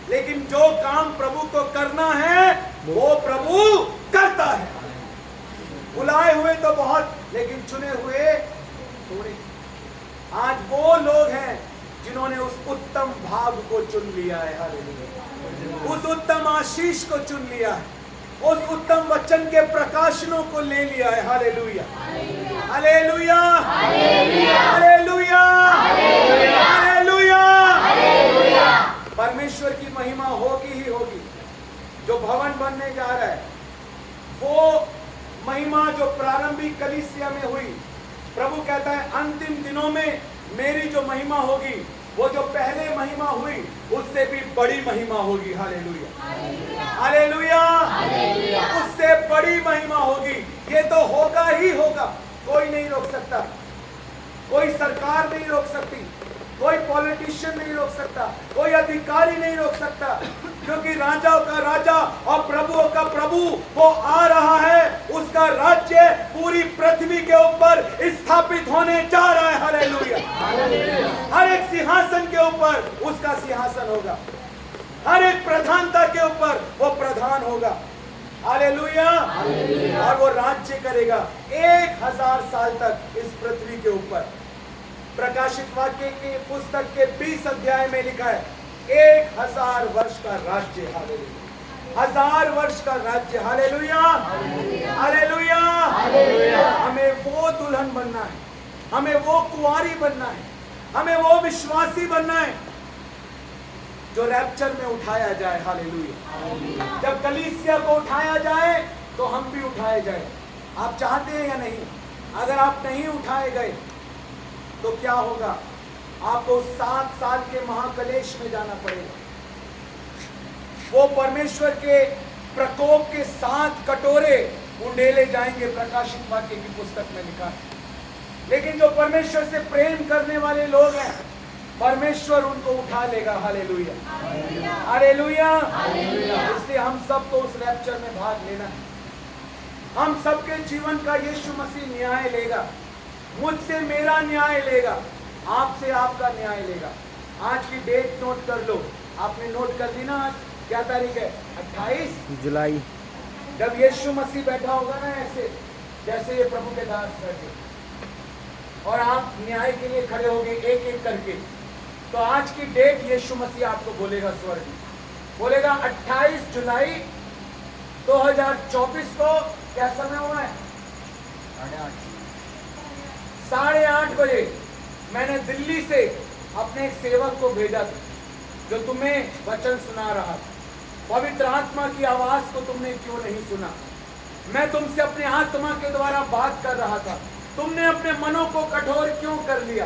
लेकिन जो काम प्रभु को करना है वो प्रभु करता है। बुलाए हुए तो बहुत, लेकिन चुने हुए थोड़े। आज वो लोग हैं जिन्होंने उस उत्तम भाग को चुन लिया है। हालेलुया। उस उत्तम आशीष को चुन लिया है, उस उत्तम वचन के प्रकाशनों को ले लिया है। Hallelujah, hallelujah, hallelujah, hallelujah, hallelujah. परमेश्वर की महिमा होगी ही होगी। जो भवन बनने जा रहा है, वो महिमा जो प्रारंभिक कलीसिया में हुई, प्रभु कहता है अंतिम दिनों में मेरी जो महिमा होगी, वो जो पहले महिमा हुई उससे भी बड़ी महिमा होगी। हालेलुया, हालेलुया, उससे बड़ी महिमा होगी। ये तो होगा ही होगा, कोई नहीं रोक सकता, कोई सरकार नहीं रोक सकती, कोई पॉलिटिशियन नहीं रोक सकता, कोई अधिकारी नहीं रोक सकता, क्योंकि राजाओं का राजा और प्रभुओं का प्रभु वो आ रहा है। उसका राज्य पूरी पृथ्वी के ऊपर स्थापित होने जा रहा है। हालेलुया। हर एक सिंहासन के ऊपर उसका सिंहासन होगा, हर एक प्रधानता के ऊपर वो प्रधान होगा। हालेलुया। और वो राज्य करेगा 1000 साल तक इस पृथ्वी के ऊपर। प्रकाशित वाक्य की पुस्तक के 20 अध्याय में लिखा है 1000 वर्ष का राज्य। हालेलुया। 1000 वर्ष का राज्य। Hallelujah, hallelujah. हमें वो दुल्हन बनना है, हमें वो कुंवारी बनना है, हमें वो विश्वासी बनना है जो रैप्चर में उठाया जाए। हालेलुया। जब कलीसिया को उठाया जाए तो हम भी उठाए जाए। आप चाहते हैं या नहीं? अगर आप नहीं उठाए गए तो क्या होगा? आपको 7 साल के महाकलेश में जाना पड़ेगा। वो परमेश्वर के प्रकोप के 7 कटोरे उंडेले जाएंगे, प्रकाशित वाक्य की पुस्तक में लिखा है। लेकिन जो परमेश्वर से प्रेम करने वाले लोग हैं, परमेश्वर उनको उठा लेगा। Hallelujah, hallelujah. इसलिए हम सबको उस रैप्चर में भाग लेना है। हम सबके जीवन का यीशु मसीह न्याय लेगा। मुझसे मेरा न्याय लेगा, आपसे आपका न्याय लेगा। आज की डेट नोट कर लो। आपने नोट कर ली ना? आज क्या तारीख है? 28 जुलाई। जब यीशु मसीह बैठा होगा ना, ऐसे जैसे ये प्रभु के दास बैठे, और आप न्याय के लिए खड़े होंगे एक एक करके, तो आज की डेट यीशु मसीह आपको बोलेगा, स्वर्ग में बोलेगा 28 जुलाई 2024 को क्या समय हुआ है? 8:30 बजे मैंने दिल्ली से अपने एक सेवक को भेजा था जो तुम्हें वचन सुना रहा था। पवित्र आत्मा की आवाज को तुमने क्यों नहीं सुना? मैं तुमसे अपने आत्मा के द्वारा बात कर रहा था। तुमने अपने मनों को कठोर क्यों कर लिया?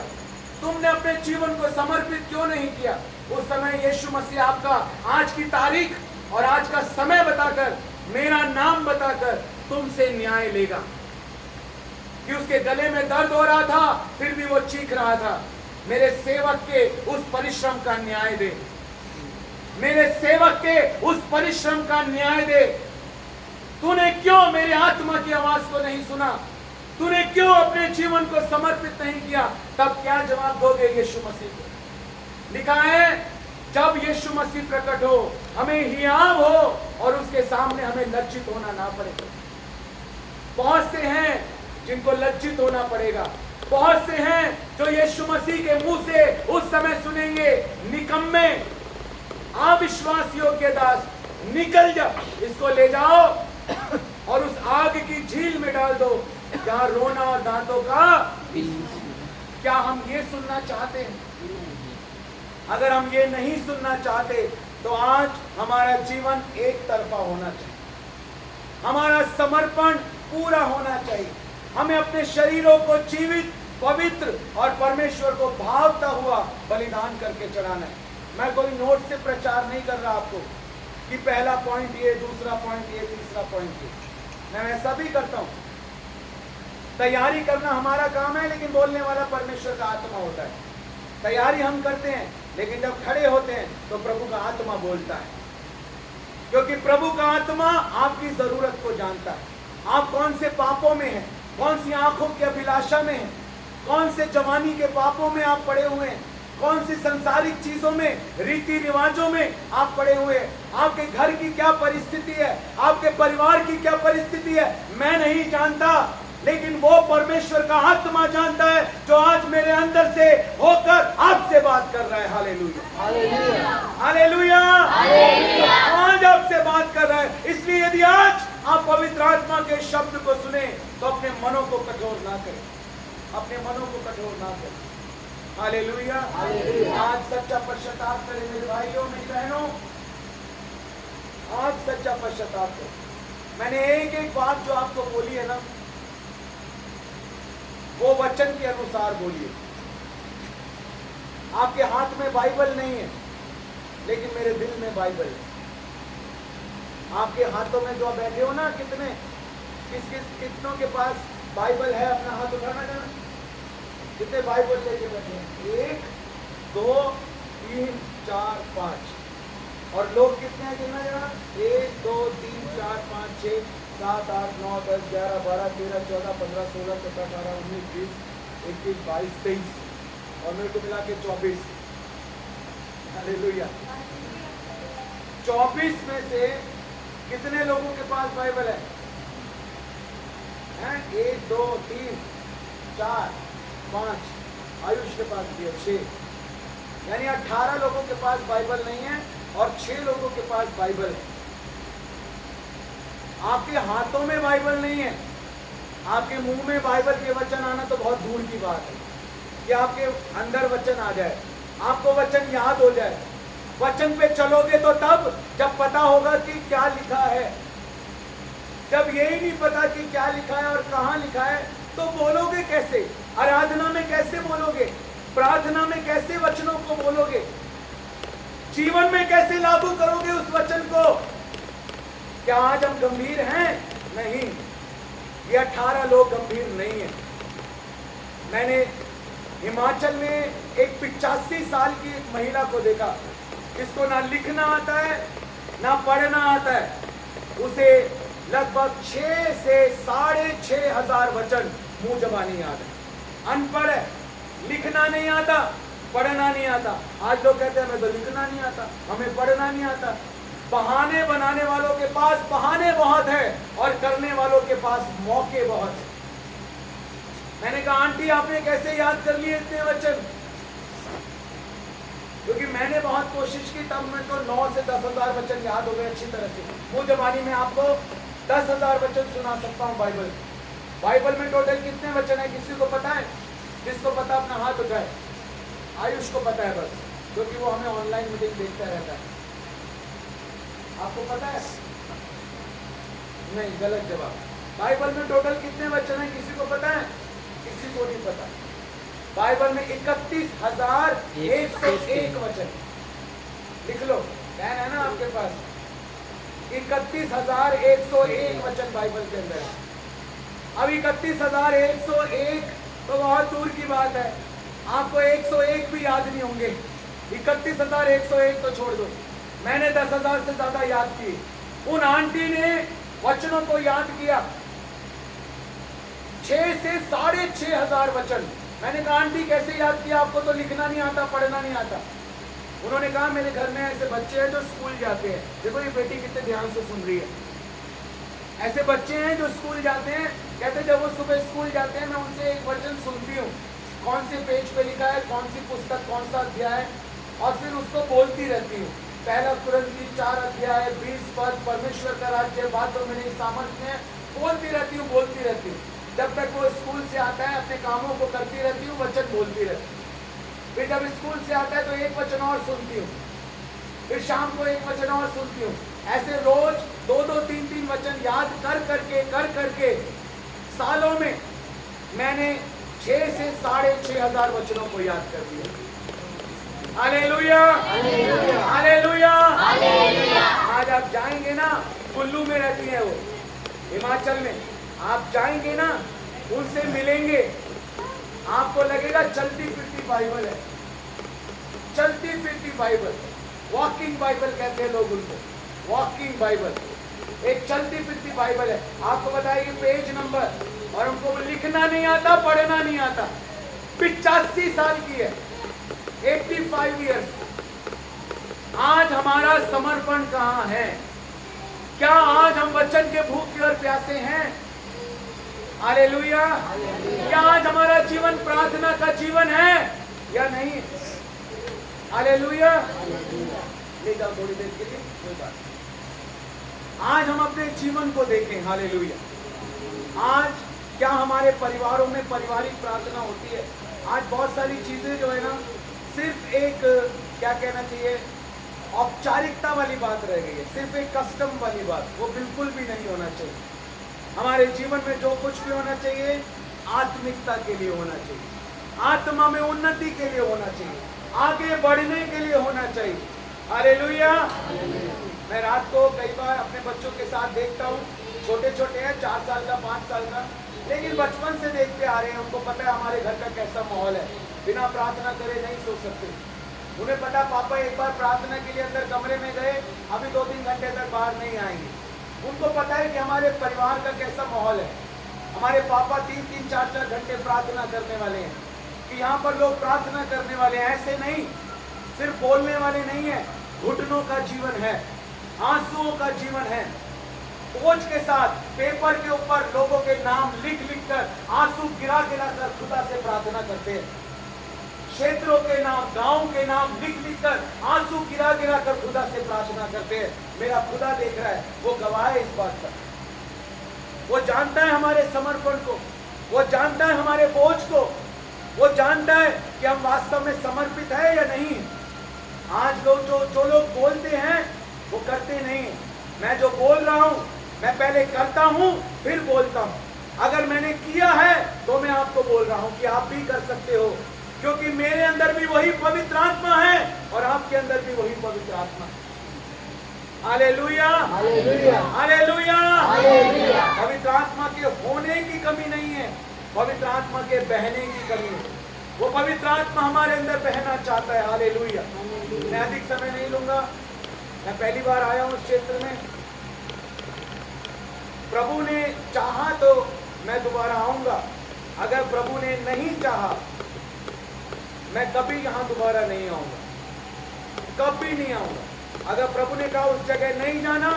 तुमने अपने जीवन को समर्पित क्यों नहीं किया? उस समय यीशु मसीह आपका आज की तारीख और आज का समय बताकर, मेरा नाम बताकर तुमसे न्याय लेगा। कि उसके गले में दर्द हो रहा था, फिर भी वो चीख रहा था, मेरे सेवक के उस परिश्रम का न्याय दे, मेरे सेवक के उस परिश्रम का न्याय दे। तूने क्यों मेरे आत्मा की आवाज को नहीं सुना? तूने क्यों अपने जीवन को समर्पित नहीं किया? तब क्या जवाब दोगे यीशु मसीह को? लिखा है, जब यीशु मसीह प्रकट हो, हमें हियाव हो और उसके सामने हमें लज्जित होना ना पड़े। बहुत से हैं जिनको लज्जित होना पड़ेगा। बहुत से हैं जो यीशु मसीह के मुंह से उस समय सुनेंगे, निकम्मे, अविश्वास योग्य दास, निकल जा, इसको ले जाओ और उस आग की झील में डाल दो जहां रोना और दांतों का। क्या हम ये सुनना चाहते हैं? अगर हम ये नहीं सुनना चाहते तो आज हमारा जीवन एक तरफा होना चाहिए, हमारा समर्पण पूरा होना चाहिए। हमें अपने शरीरों को जीवित, पवित्र और परमेश्वर को भावता हुआ बलिदान करके चढ़ाना है। मैं कोई नोट से प्रचार नहीं कर रहा आपको कि पहला पॉइंट ये, दूसरा पॉइंट ये, तीसरा पॉइंट ये। मैं ऐसा भी करता हूं। तैयारी करना हमारा काम है, लेकिन बोलने वाला परमेश्वर का आत्मा होता है। तैयारी हम करते हैं, लेकिन जब खड़े होते हैं तो प्रभु का आत्मा बोलता है, क्योंकि प्रभु का आत्मा आपकी जरूरत को जानता है। आप कौन से पापों में हैं, कौन सी आंखों की अभिलाषा में हैं, कौन से जवानी के पापों में आप पड़े हुए हैं, कौन सी संसारिक चीजों में, रीति रिवाजों में आप पड़े हुए हैं। आपके घर की क्या परिस्थिति है, आपके परिवार की क्या परिस्थिति है, मैं नहीं जानता, लेकिन वो परमेश्वर का आत्मा जानता है, जो आज मेरे अंदर से होकर आपसे बात कर रहा है। Hallelujah, hallelujah, hallelujah. आज आपसे बात कर रहा है। इसलिए यदि आज आप पवित्र आत्मा के शब्द को सुने तो अपने मनों को कठोर ना करें, अपने मनों को कठोर ना करें। Hallelujah, hallelujah. आज सच्चा पश्चाताप करें मेरे भाइयों, मेरी बहनों, आज सच्चा पश्चाताप करें। मैंने एक एक बात जो आपको बोली है ना, वो वचन के अनुसार बोलिए। आपके हाथ में बाइबल नहीं है, लेकिन मेरे दिल में बाइबल है। आपके हाथों में जो बैठे हो ना, कितनों के पास बाइबल है? अपना हाथ उठाना जाना, कितने बाइबल लेके बैठे हैं? 1 2 3 4 5। और लोग कितने हैं गिनना जाना? 1 2 3 4 5 6 7 8 9 10 11 12 13 14 15 16 17 18 19 20 21 22 23 और मेरे को मिला के 24। हालेलुया। 24 में से कितने लोगों के पास बाइबल है? 1 2 3 4 5, आयुष के पास भी है 6, यानी 18 लोगों के पास बाइबल नहीं है और 6 लोगों के पास बाइबल है। आपके हाथों में बाइबल नहीं है, आपके मुंह में बाइबल के वचन आना तो बहुत दूर की बात है कि आपके अंदर वचन आ जाए, आपको वचन याद हो जाए। वचन पे चलोगे तो तब जब पता होगा कि क्या लिखा है। जब यही नहीं पता कि क्या लिखा है और कहाँ लिखा है तो बोलोगे कैसे? आराधना में कैसे बोलोगे? प्रार्थना में कैसे वचनों को बोलोगे? जीवन में कैसे लागू करोगे उस वचन को? क्या आज हम गंभीर हैं? नहीं, ये 18 लोग गंभीर नहीं है। मैंने हिमाचल में एक 85 साल की एक महिला को देखा, जिसको ना लिखना आता है ना पढ़ना आता है। उसे लगभग 6 से 6,500 वचन मुंह जबानी याद है। अनपढ़ है, लिखना नहीं आता, पढ़ना नहीं आता। आज लोग कहते हैं हमें तो लिखना नहीं आता, हमें पढ़ना नहीं आता। बहाने बनाने वालों के पास बहाने बहुत है और करने वालों के पास मौके बहुत है। मैंने कहा आंटी आपने कैसे याद कर लिए इतने वचन? क्योंकि मैंने बहुत कोशिश की, तब मैं तो 9 से 10,000 वचन याद हो गए अच्छी तरह से। मुंह जबानी में आपको 10,000 वचन सुना सकता हूँ। बाइबल में टोटल कितने वचन है किसी को पता है? जिसको पता अपना हाथ उठाए। आयुष को पता है बस, क्योंकि वो हमें ऑनलाइन मीटिंग देखता रहता है। आपको पता है? नहीं, गलत जवाब। बाइबल में टोटल कितने वचन है किसी को पता है? किसी को नहीं पता। बाइबल में 31,101 वचन। लिख लो, पेन है ना आपके पास? 31,101 वचन बाइबल के अंदर है। अब 31,101 तो बहुत दूर की बात है, आपको 101 भी याद नहीं होंगे। 31,101 तो छोड़ दो, मैंने 10,000 से ज्यादा याद किए। उन आंटी ने वचनों को याद किया, 6 से 6,500 वचन। मैंने कहा आंटी कैसे याद किया? आपको तो लिखना नहीं आता, पढ़ना नहीं आता। उन्होंने कहा मेरे घर में ऐसे बच्चे हैं जो स्कूल जाते हैं। देखो ये बेटी कितने ध्यान से सुन रही है। ऐसे बच्चे हैं जो स्कूल जाते हैं, कहते जब वो सुबह स्कूल जाते हैं मैं उनसे एक वचन सुनती हूँ, कौन से पेज पे लिखा है, कौन सी पुस्तक, कौन सा अध्याय, और फिर उसको बोलती रहती हूँ। 1 कुरिन्थी 4 अध्याय 20 पद, परमेश्वर का राज्य बातों में नहीं सामर्थ्य में, बोलती रहती हूँ। जब तक वो स्कूल से आता है अपने कामों को करती रहती हूँ, वचन बोलती रहती हूँ। फिर जब स्कूल से आता है तो एक वचन और सुनती हूँ, फिर शाम को एक वचन और सुनती हूँ। ऐसे रोज 2-2, 3-3 वचन याद कर करके सालों में मैंने 6 से 6,500 वचनों को याद कर दिया। Hallelujah, hallelujah. आज आप जाएंगे ना, कुल्लू में रहती है वो, हिमाचल में। आप जाएंगे ना, उनसे मिलेंगे, आपको लगेगा चलती फिरती बाइबल है। चलती फिरती बाइबल, वॉकिंग बाइबल कहते हैं लोग उनको, वॉकिंग बाइबल। एक चलती फिरती बाइबल है। आपको बताइए पेज नंबर, और उनको लिखना नहीं आता, पढ़ना नहीं आता। 85 साल की है, 85 इयर्स। आज हमारा समर्पण कहाँ है? क्या आज हम वचन के भूखे और प्यासे हैं? हालेलुया। क्या आज हमारा जीवन प्रार्थना का जीवन है या नहीं? हालेलुया। ले जाओ थोड़ी देर के लिए, कोई बात। आज हम अपने जीवन को देखें। हालेलुया। आज क्या हमारे परिवारों में पारिवारिक प्रार्थना होती है? आज बहुत सारी चीजें जो है ना, सिर्फ एक क्या कहना चाहिए, औपचारिकता वाली बात रह गई है, सिर्फ एक कस्टम वाली बात। वो बिल्कुल भी नहीं होना चाहिए। हमारे जीवन में जो कुछ भी होना चाहिए आत्मिकता के लिए होना चाहिए, आत्मा में उन्नति के लिए होना चाहिए, आगे बढ़ने के लिए होना चाहिए। हालेलुया। मैं रात को कई बार अपने बच्चों के साथ देखता हूँ, छोटे छोटे हैं, 4 साल का, 5 साल का, लेकिन बचपन से देखते आ रहे हैं। उनको पता है हमारे घर का कैसा माहौल है, बिना प्रार्थना करे नहीं सो सकते। उन्हें पता पापा एक बार प्रार्थना के लिए अंदर कमरे में गए, अभी 2-3 घंटे तक बाहर नहीं आएंगे। उनको पता है कि हमारे परिवार का कैसा माहौल है। हमारे पापा 3-3, 4-4 घंटे प्रार्थना करने वाले हैं, कि यहाँ पर लोग प्रार्थना करने वाले हैं। ऐसे नहीं, सिर्फ बोलने वाले नहीं है, घुटनों का जीवन है, आंसुओं का जीवन है, बोझ के साथ पेपर के ऊपर लोगों के नाम लिख लिख कर, आंसू गिरा गिरा कर खुदा से प्रार्थना करते हैं। क्षेत्रों के नाम, गांव के नाम लिख लिख कर, आंसू गिरा गिरा कर खुदा से प्रार्थना करते हैं। मेरा खुदा देख रहा है, वो गवाह है इस बात का। वो जानता है हमारे समर्पण को, वो जानता है हमारे बोझ को, वो जानता है कि हम वास्तव में समर्पित है या नहीं। आज लोग जो लोग बोलते हैं वो करते नहीं। मैं जो बोल रहा हूं, मैं पहले करता हूं फिर बोलता हूं। अगर मैंने किया है तो मैं आपको बोल रहा हूं कि आप भी कर सकते हो, क्योंकि मेरे अंदर भी वही पवित्र आत्मा है और आपके अंदर भी वही पवित्र आत्मा है। Hallelujah, hallelujah, hallelujah, hallelujah. पवित्र आत्मा के होने की कमी नहीं है, पवित्र आत्मा के बहने की कमी है। वो पवित्र आत्मा हमारे अंदर बहना चाहता है। हालेलुया। मैं अधिक समय नहीं लूंगा, मैं पहली बार आया हूं इस क्षेत्र में। प्रभु ने चाहा तो मैं दोबारा आऊंगा, अगर प्रभु ने नहीं चाहा मैं कभी यहां दोबारा नहीं आऊंगा, कभी नहीं आऊंगा। अगर प्रभु ने कहा उस जगह नहीं जाना,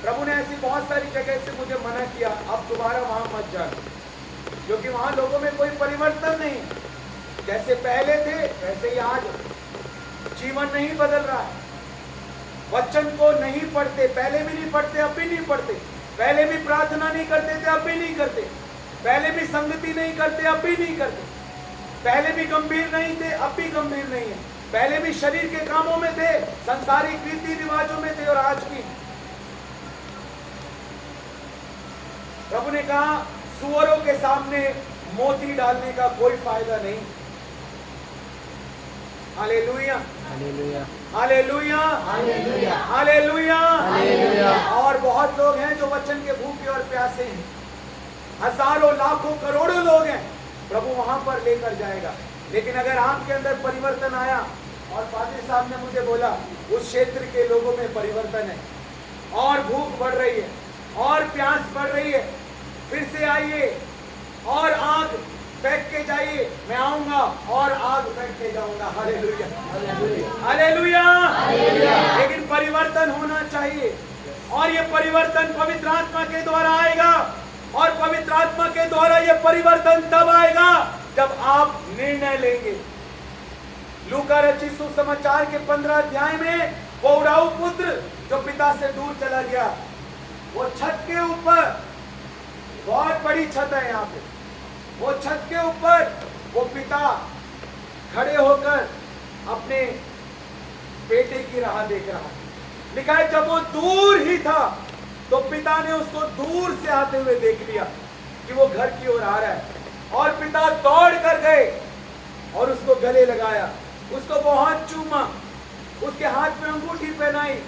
प्रभु ने ऐसी बहुत सारी जगह से मुझे मना किया, अब दोबारा वहां मत जाना, क्योंकि वहां लोगों में कोई परिवर्तन नहीं। जैसे पहले थे वैसे ही आज जीवन नहीं बदल रहा है। वचन को नहीं पढ़ते, पहले भी नहीं पढ़ते, अब भी नहीं पढ़ते। पहले भी प्रार्थना नहीं करते थे, अब भी नहीं करते। पहले भी संगति नहीं करते, अब भी नहीं करते। पहले भी गंभीर नहीं थे, अब भी गंभीर नहीं है। पहले भी शरीर के कामों में थे, संसारिक रीति रिवाजों में थे, और आज भी प्रभु ने कहा सुअरों के सामने मोती डालने का कोई फायदा नहीं। Hallelujah, hallelujah, hallelujah, hallelujah, hallelujah, hallelujah. और बहुत लोग हैं जो वचन के भूखे और प्यासे हैं, हजारों लाखों करोड़ों लोग हैं, प्रभु वहां पर लेकर जाएगा। लेकिन अगर आपके अंदर परिवर्तन आया, और पादरी साहब ने मुझे बोला उस क्षेत्र के लोगों में परिवर्तन है, और भूख बढ़ रही है, और प्यास बढ़ रही है, फिर से आइए और आग फेंक के जाइए, मैं आऊंगा और आग फेंक के जाऊंगा। Hallelujah, hallelujah, hallelujah. लेकिन परिवर्तन होना चाहिए, और ये परिवर्तन पवित्र आत्मा के द्वारा आएगा, और पवित्र आत्मा के द्वारा ये परिवर्तन तब आएगा जब आप निर्णय लेंगे। लूका रचित सुसमाचार के 15 अध्याय में वो उड़ाऊ पुत्र जो पिता से दूर चला गया, वो छत के ऊपर, बहुत बड़ी छत है यहाँ पे, वो छत के ऊपर वो पिता खड़े होकर अपने बेटे की राह देख रहा है। लिखा है जब वो दूर ही था तो पिता ने उसको दूर से आते हुए देख लिया कि वो घर की ओर आ रहा है, और पिता दौड़ कर गए और उसको गले लगाया, उसको बहुत चूमा, उसके हाथ में अंगूठी पहनाई,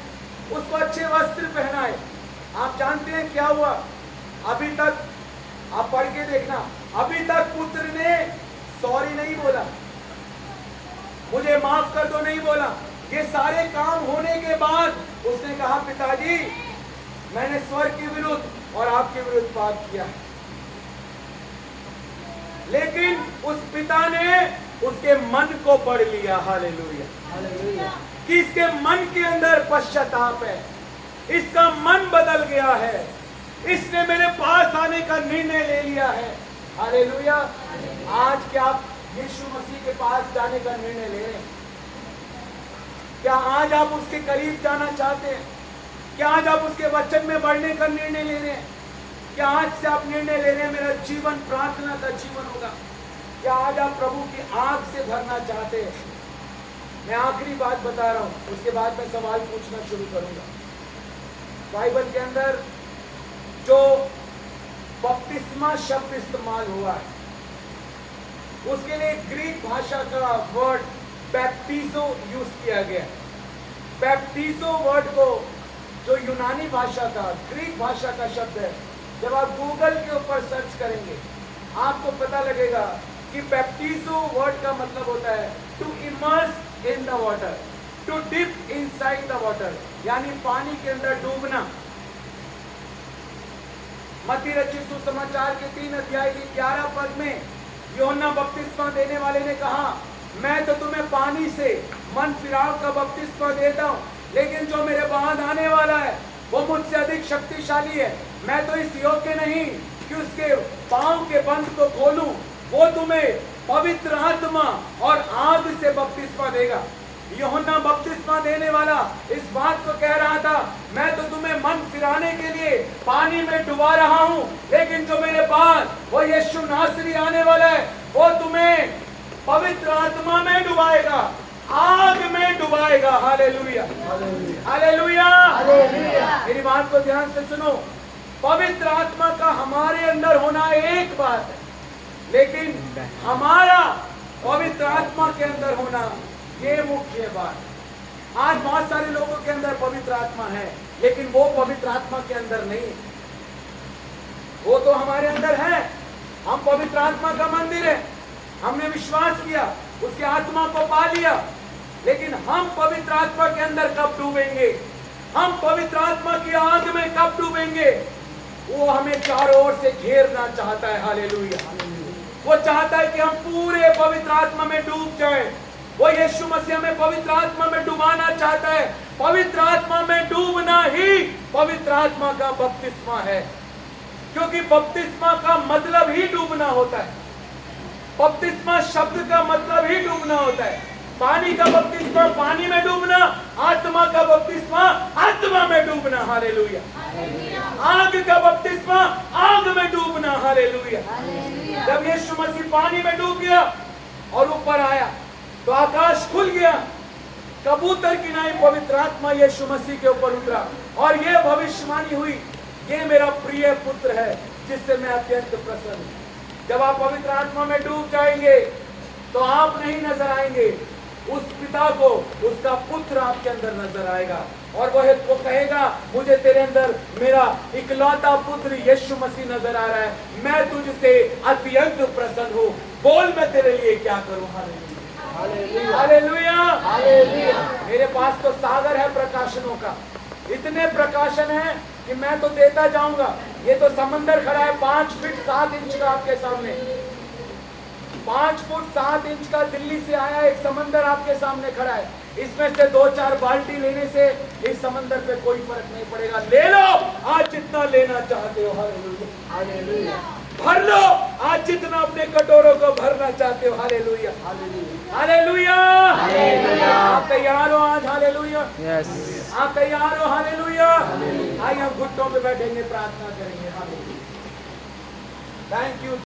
उसको अच्छे वस्त्र पहनाए। आप जानते हैं क्या हुआ? अभी तक आप पढ़ के देखना, अभी तक पुत्र ने सॉरी नहीं बोला, मुझे माफ कर दो नहीं बोला। ये सारे काम होने के बाद उसने कहा पिताजी मैंने स्वर्ग के विरुद्ध और आपके विरुद्ध पाप किया। लेकिन उस पिता ने उसके मन को पढ़ लिया। Hallelujah, hallelujah. कि इसके मन के अंदर पश्चाताप है, इसका मन बदल गया है, इसने मेरे पास आने का निर्णय ले लिया है। हालेलुया। आज क्या आप यीशु मसीह के पास जाने का निर्णय ले रहे हैं? क्या आज आप उसके करीब जाना चाहते हैं? क्या आज आप उसके वचन में बढ़ने का निर्णय ले रहे हैं? क्या आज से आप निर्णय ले रहे हैं मेरा जीवन प्रार्थना का जीवन होगा? क्या आज आप प्रभु की आग से भरना चाहते हैं? मैं आखिरी बात बता रहा हूं, उसके बाद मैं सवाल पूछना शुरू करूंगा। बाइबल के अंदर जो बपतिस्मा शब्द इस्तेमाल हुआ है, उसके लिए ग्रीक भाषा का वर्ड बैप्टिजो यूज किया गया। बैप्टिजो वर्ड को जो यूनानी भाषा का, ग्रीक भाषा का शब्द है, जब आप गूगल के ऊपर सर्च करेंगे आपको पता लगेगा कि बैप्टिजो वर्ड का मतलब होता है to immerse in the water, to dip inside the water, यानी पानी के अंदर डूबना। मत्ती रचित सुसमाचार के 3 अध्याय के 11 पद में यूहन्ना बपतिस्मा देने वाले ने कहा मैं तो तुम्हें पानी से मन फिराव का बपतिस्मा देता हूं, लेकिन जो मेरे बाद आने वाला है वो मुझसे अधिक शक्तिशाली है। मैं तो इस योग्य नहीं कि उसके पांव के बंध को खोलूं। वो तुम्हें पवित्र आत्मा और आग से बपतिस्मा देगा। यूहन्ना बपतिस्मा देने वाला इस बात को कह रहा था, मैं तो तुम्हें मन फिराने के लिए पानी में डुबा रहा हूं, लेकिन जो मेरे बाद वो यीशु नासरी आने वाला है, वो तुम्हें पवित्र आत्मा में डुबाएगा, आग में डुबाएगा। Hallelujah, hallelujah. मेरी बात को ध्यान से सुनो। पवित्र आत्मा का हमारे अंदर होना एक बात है, लेकिन हमारा पवित्र आत्मा के अंदर होना ये मुख्य बात है। आज बहुत सारे लोगों के अंदर पवित्र आत्मा है, लेकिन वो पवित्र आत्मा के अंदर नहीं है। वो तो हमारे अंदर है, हम पवित्र आत्मा का मंदिर है, हमने विश्वास किया, उसके आत्मा को पा लिया, लेकिन हम पवित्र आत्मा के अंदर कब डूबेंगे, हम पवित्र आत्मा की आग में कब डूबेंगे? वो हमें चारों ओर से घेरना चाहता है। हालेलुया। वो चाहता है कि हम पूरे पवित्र आत्मा में डूब जाएं। वो यीशु मसीह में पवित्र आत्मा में डुबाना चाहता है। पवित्र आत्मा में डूबना ही पवित्र आत्मा का बपतिस्मा है, क्योंकि बपतिस्मा का मतलब ही डूबना होता है। बपतिस्मा शब्द का मतलब ही डूबना होता है। पानी का बपतिस्मा पानी में डूबना, आत्मा का बपतिस्मा आत्मा में डूबना। हालेलुया। आग का बपतिस्मा आग में डूबना। हालेलुया। जब यीशु मसीह पानी में डूब गया और ऊपर आया तो आकाश खुल गया, कबूतर की नाई पवित्र आत्मा यीशु मसीह के ऊपर उतरा और यह भविष्यवाणी हुई, ये मेरा प्रिय पुत्र है जिससे मैं अत्यंत प्रसन्न हूं। जब आप पवित्र आत्मा में डूब जाएंगे तो आप नहीं नजर आएंगे, उस पिता को उसका पुत्र आपके अंदर नजर आएगा और वो कहेगा, मुझे तेरे अंदर मेरा इकलौता पुत्र यीशु मसीह नजर आ रहा है, मैं तुझसे अत्यंत प्रसन्न हूं, बोल मैं तेरे लिए क्या करूं। Hallelujah, hallelujah. मेरे पास तो सागर है प्रकाशनों का, इतने प्रकाशन है कि मैं तो देता जाऊंगा। ये तो समंदर खड़ा है 5 फीट 7 इंच का आपके सामने, 5 फुट 7 इंच का दिल्ली से आया एक समंदर आपके सामने खड़ा है। इसमें से 2-4 बाल्टी लेने से इस समंदर पे कोई फर्क नहीं पड़ेगा। ले लो आज जितना लेना चाहते हो। Hallelujah, hallelujah. भर लो आज जितना अपने कटोरों को भरना चाहते हो। Hallelujah, hallelujah, hallelujah. आप तैयार हो आज? Hallelujah, yes. आप तैयार हो? हालेलुया। आइए हम घुटनों पे बैठेंगे, प्रार्थना करेंगे। हालेलुया। Thank you.